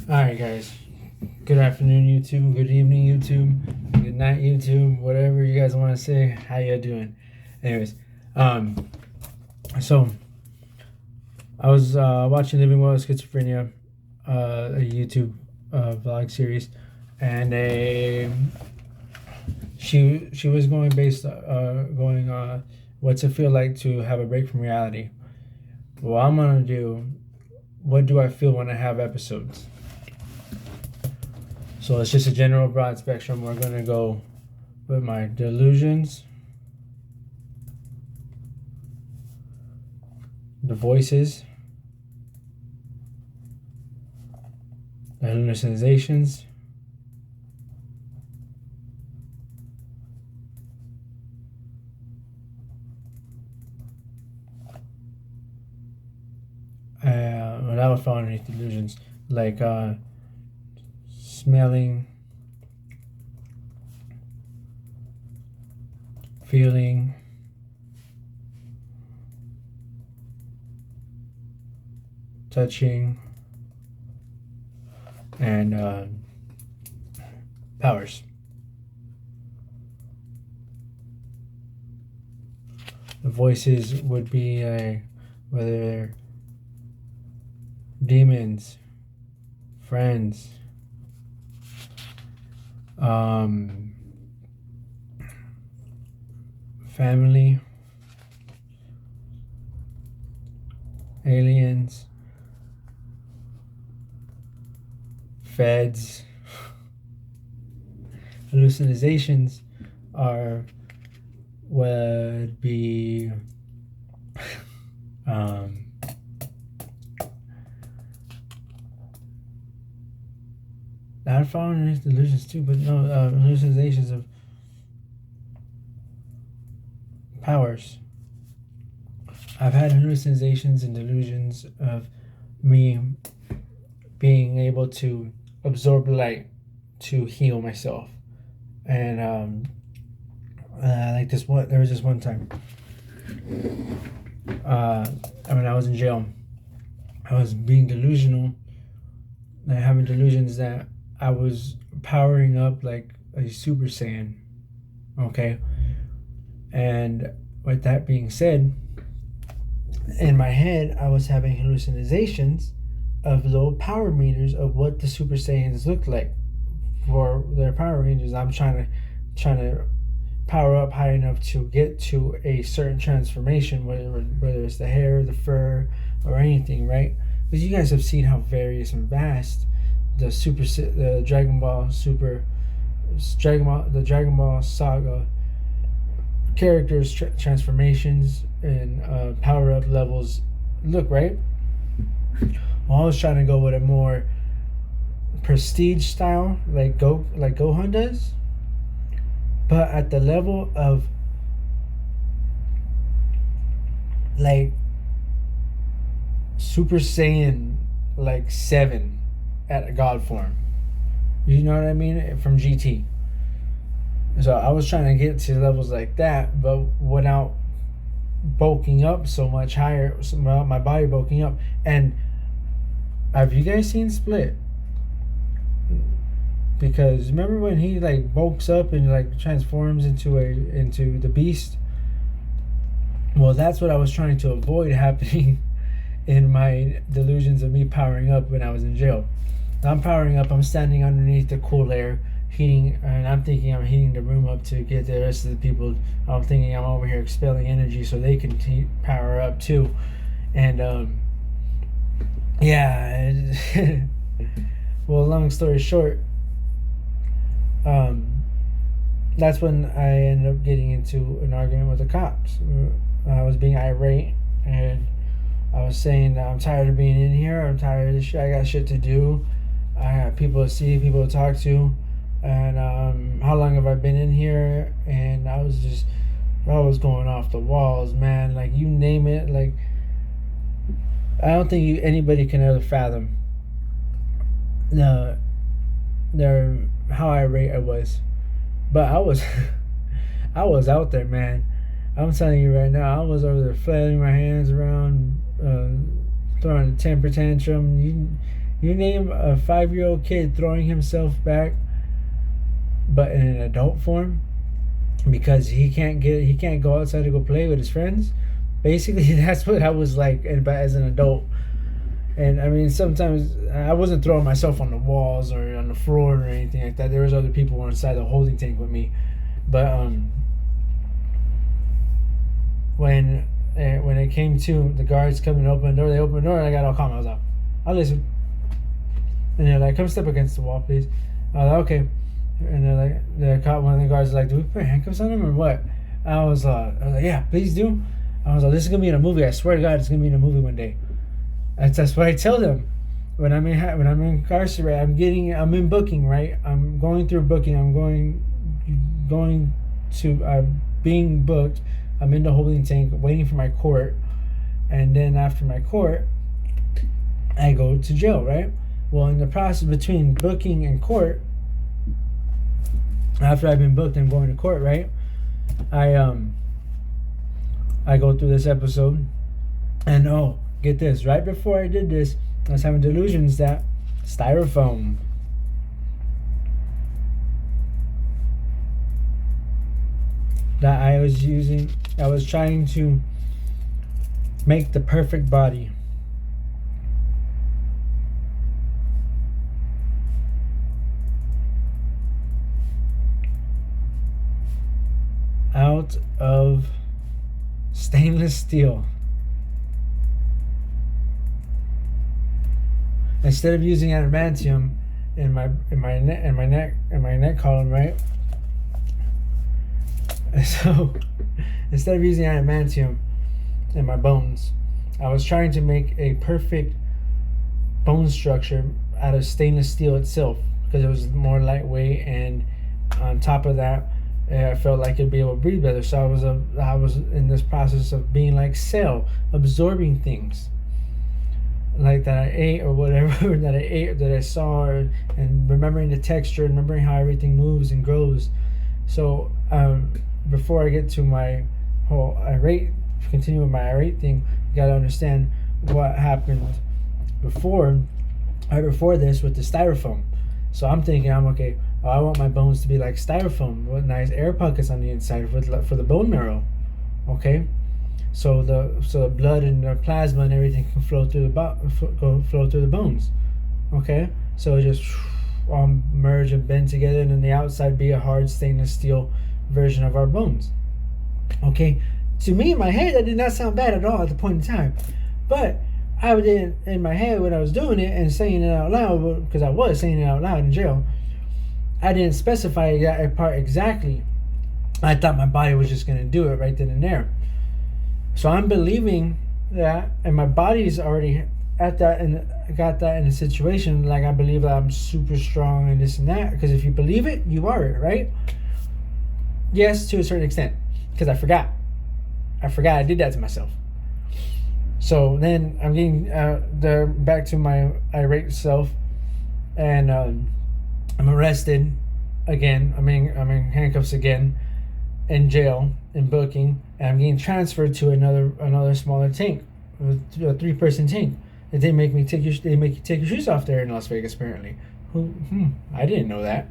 Alright, guys. Good afternoon, YouTube. Good evening, YouTube. Good night, YouTube. Whatever you guys want to say. How you doing? Anyways, um, so I was watching Living Well with Schizophrenia, a YouTube vlog series, and she was going based going what's it feel like to have a break from reality. Well, I'm gonna do what do I feel when I have episodes. So it's just a general broad spectrum. We're going to go with my delusions, the voices, the hallucinations, well, that would fall underneath delusions, like smelling, feeling, touching, and powers. The voices would be whether they're demons, friends, family, aliens, feds. Hallucinations are would be I'd fall underneath delusions too, but no, hallucinations of powers. I've had hallucinations and delusions of me being able to absorb light to heal myself, and like this one, there was this one time. When I was in jail, I was being delusional, like having delusions that I was powering up like a Super Saiyan. Okay, and with that being said, in my head, I was having hallucinations of little power meters of what the Super Saiyans look like for their Power Rangers. I'm trying to power up high enough to get to a certain transformation, whether it's the hair, the fur, or anything, right? Because you guys have seen how various and vast the Dragon Ball Saga characters transformations and power up levels look, right? Well, I was trying to go with a more prestige style, like Gohan does, but at the level of like Super Saiyan, like 7 at a God form. You know what I mean? From GT. So I was trying to get to levels like that, but without bulking up so much higher, my body bulking up. And have you guys seen Split? Because remember when he like bulks up and like transforms into the beast? Well, that's what I was trying to avoid happening in my delusions of me powering up when I was in jail. I'm powering up. I'm standing underneath the cool air, heating, and I'm thinking I'm heating the room up to get the rest of the people. I'm thinking I'm over here expelling energy so they can power up too. And yeah. Well, long story short, that's when I ended up getting into an argument with the cops. I was being irate, and I was saying that I'm tired of being in here. I'm tired of this shit. I got shit to do. I got people to see, people to talk to, and how long have I been in here? And I was going off the walls, man. Like, you name it. Like, I don't think anybody can ever fathom the how irate I was. But I was I was out there, man. I'm telling you right now, I was over there flailing my hands around, throwing a temper tantrum. You name a 5-year-old kid throwing himself back, but in an adult form, because he can't go outside to go play with his friends. Basically, that's what I was like, and but as an adult. And I mean, sometimes I wasn't throwing myself on the walls or on the floor or anything like that. There was other people inside the holding tank with me, but when it came to the guards coming to open the door, they opened the door and I got all calm. I was like, I'll listen. And they're like, come step against the wall, please. I was like, okay. And they're like, one of the guards was like, do we put handcuffs on him or what? I was like, yeah, please do. I was like, this is gonna be in a movie. I swear to God, it's gonna be in a movie one day. That's what I tell them. When I'm incarcerated, I'm in booking, right? I'm going through booking. I'm going to being booked. I'm in the holding tank, waiting for my court, and then after my court, I go to jail, right? Well, in the process between booking and court, after I've been booked and going to court, right? I go through this episode, and oh, get this! Right before I did this, I was having delusions that styrofoam. That I was trying to make the perfect body. Out of stainless steel. Instead of using adamantium in my neck column, right? So instead of using adamantium in my bones, I was trying to make a perfect bone structure out of stainless steel itself, because it was more lightweight, and on top of that, I felt like it'd be able to breathe better. So I was in this process of being like cell, absorbing things like that I ate or whatever that I ate, that I saw, and remembering the texture, and remembering how everything moves and grows. So before I get to my whole continue with my irate thing, you gotta understand what happened before this with the styrofoam. So I'm thinking, I'm okay. Oh, I want my bones to be like styrofoam with nice air pockets on the inside for the bone marrow. Okay, so the blood and the plasma and everything can flow through the bones. Okay, so it just all merge and bend together, and then the outside be a hard stainless steel version of our bones. Okay, to me in my head that did not sound bad at all at the point in time, but I did in my head when I was doing it and saying it out loud, because I was saying it out loud in jail. I didn't specify that part exactly. I thought my body was just going to do it right then and there. So I'm believing that, and my body's already at that, and got that in a situation like I believe that I'm super strong and this and that. Because if you believe it, you are it, right? Yes, to a certain extent. Because I forgot I did that to myself. So then I'm getting back to my irate self, and I'm arrested again. I'm in handcuffs again, in jail, in booking, and I'm getting transferred to another smaller tank, a 3-person tank. And they make you take your shoes off there in Las Vegas, apparently. I didn't know that.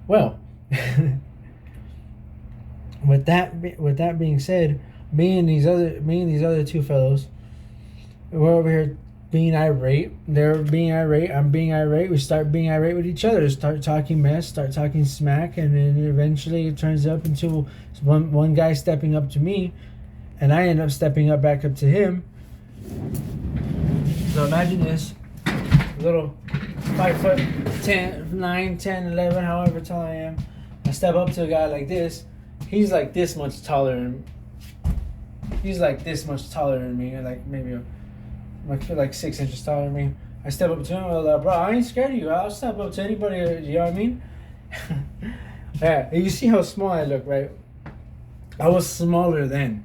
Well, with that being said, me and these other two fellows, we're over here being irate. They're being irate. I'm being irate. We start being irate with each other. Start talking mess. Start talking smack, and then eventually it turns up into one guy stepping up to me, and I end up stepping back up to him. So imagine this, little 5'10", 9, 10, 11, however tall I am. I step up to a guy like this. He's like this much taller than me, like maybe like 6 inches taller than me. I step up to him. I was like, bro, I ain't scared of you. I'll step up to anybody. You know what I mean? Yeah. You see how small I look, right? I was smaller then.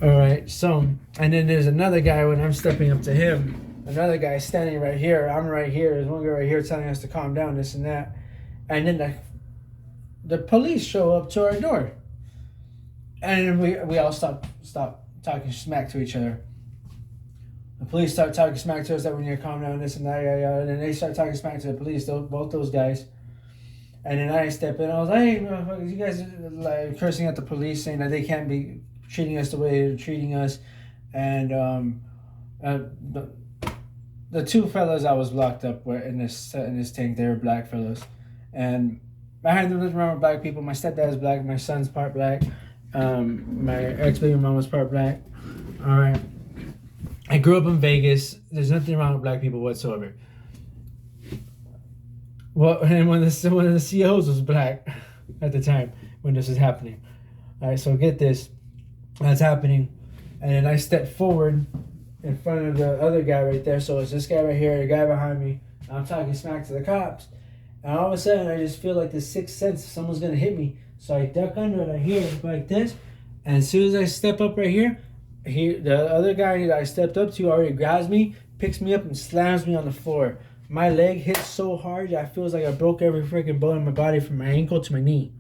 All right. So, and then there's another guy when I'm stepping up to him. Another guy standing right here. I'm right here. There's one guy right here telling us to calm down, this and that. And then the police show up to our door. And we all stop talking smack to each other. The police start talking smack to us that we need to calm down, this and that, yeah. And then they start talking smack to the police, both those guys. And then I step in. I was like, hey, you guys are like cursing at the police, saying that they can't be treating us the way they're treating us. And the two fellas I was locked up with in this tank, they were black fellas. And I had to live around with black people. My stepdad's black. My son's part black. My ex-baby mom was part black. All right. I grew up in Vegas. There's nothing wrong with black people whatsoever. Well, and one of the CEOs was black at the time when this was happening. All right, so get this. That's happening. And then I step forward in front of the other guy right there. So it's this guy right here, the guy behind me. I'm talking smack to the cops. And all of a sudden, I just feel like the sixth sense, someone's going to hit me. So I duck under it. I hear it like this. And as soon as I step up right here, the other guy that I stepped up to already grabs me, picks me up, and slams me on the floor. My leg hit so hard that it feels like I broke every freaking bone in my body from my ankle to my knee.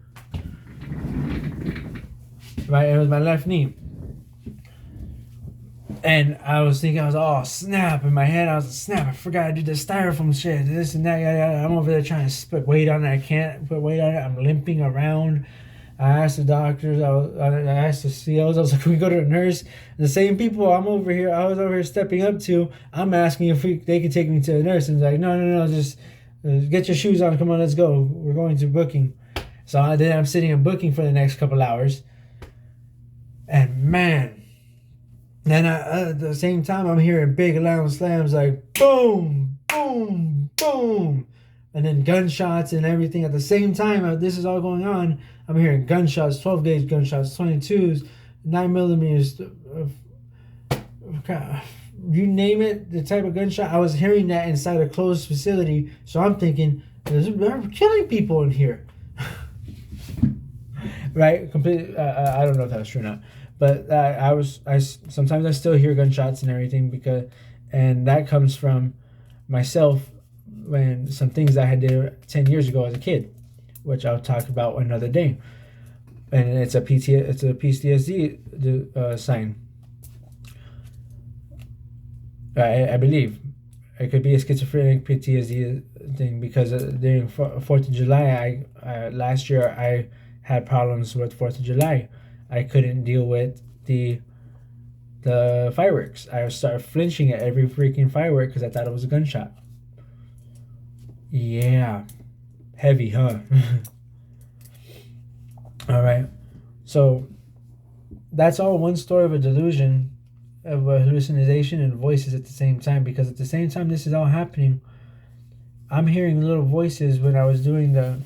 Right, it was my left knee. And I was thinking, oh, snap. In my head, I was like, snap, I forgot I did the styrofoam shit, this and that. Yeah. I'm over there trying to put weight on it. I can't put weight on it. I'm limping around. I asked the doctors, I asked the CEOs, I was like, can we go to a nurse? The same people I was over here stepping up to, I'm asking if they could take me to a nurse. And they're like, no, just get your shoes on, come on, let's go. We're going to booking. So I'm sitting in booking for the next couple hours. And man, then at the same time, I'm hearing big loud slams like boom, boom, boom. And then gunshots and everything at the same time. This is all going on. I'm hearing gunshots, 12 gauge gunshots, 22s, 9 millimeters. You name it, the type of gunshot. I was hearing that inside a closed facility. So I'm thinking, they're killing people in here. Right? Completely. I don't know if that's true or not. But sometimes I still hear gunshots and everything and that comes from myself when some things I had did 10 years ago as a kid, which I'll talk about another day. And it's a PTSD sign. I believe it could be a schizophrenic PTSD thing because during 4th of July, last year I had problems with 4th of July. I couldn't deal with the fireworks. I started flinching at every freaking firework because I thought it was a gunshot. Yeah. Heavy, huh? All right. So that's all one story of a delusion, of a hallucination and voices at the same time. Because at the same time this is all happening, I'm hearing little voices when I was doing the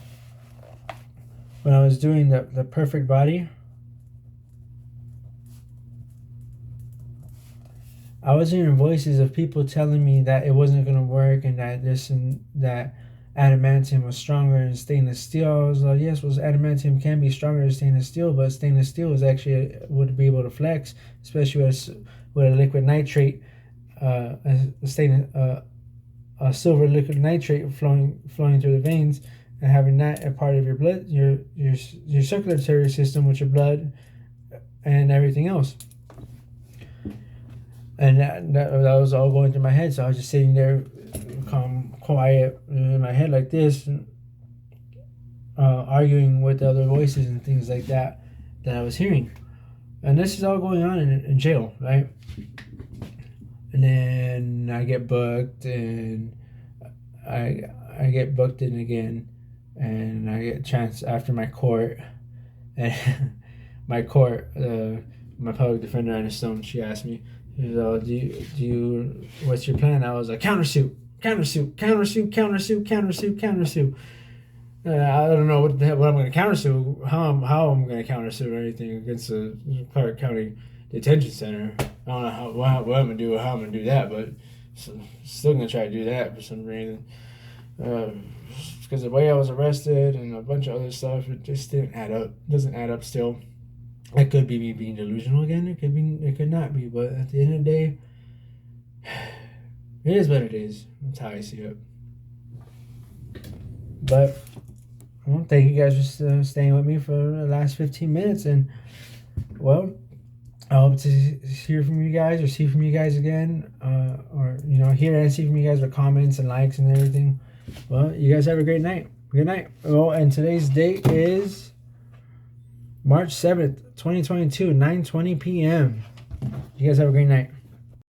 perfect body. I was hearing voices of people telling me that it wasn't going to work and that this and that adamantium was stronger than stainless steel. I was like, yes, well, adamantium can be stronger than stainless steel, but stainless steel is actually would be able to flex, especially with a liquid nitrate, a silver liquid nitrate flowing through the veins, and having that a part of your blood, your circulatory system with your blood and everything else. And that was all going through my head. So I was just sitting there, calm, quiet, in my head like this, arguing with the other voices and things like that I was hearing. And this is all going on in jail, right? And then I get booked, and I get booked in again, and I get a chance after my court, and my public defender on the stone, she asked me, do you what's your plan? I was like, countersue. I don't know what I'm going to countersue, how I'm going to countersue or anything against the Clark County Detention Center. I don't know what I'm going to do or how I'm going to do that, but still going to try to do that for some reason. Because the way I was arrested and a bunch of other stuff, it just didn't add up. Doesn't add up still. It could be me being delusional again. It could not be. But at the end of the day, it is what it is. That's how I see it. But well, thank you guys for staying with me for the last 15 minutes. And well, I hope to hear from you guys or see from you guys again, or hear and see from you guys with comments and likes and everything. Well, you guys have a great night. Good night. Oh, and today's date is March 7th, 2022, 9:20 p.m. You guys have a great night.